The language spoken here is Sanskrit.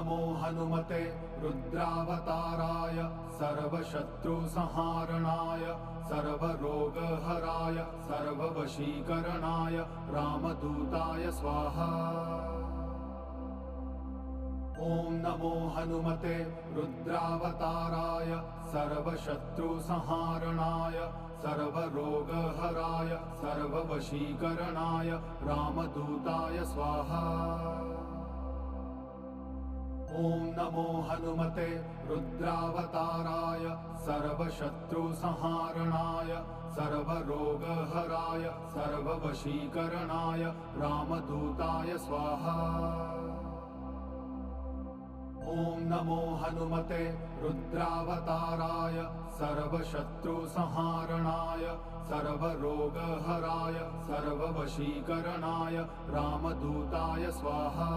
नमो हनुमते रुद्रावताराय सर्वशत्रुसंहारणाय सर्वरोगहराय सर्ववशीकरणाय रामदूताय स्वाहा। ॐ नमो हनुमते रुद्रावताराय सर्वशत्रुसंहारणाय सर्वरोगहराय सर्ववशीकरणाय रामदूताय स्वाहा। ॐ नमो हनुमते रुद्रावताराय सर्वशत्रुसंहारणाय सर्वरोगहराय सर्ववशीकरणाय रामदूताय स्वाहा। ॐ नमो हनुमते रुद्रावताराय सर्वशत्रुसंहारणाय सर्वरोगहराय सर्ववशीकरणाय रामदूताय स्वाहा।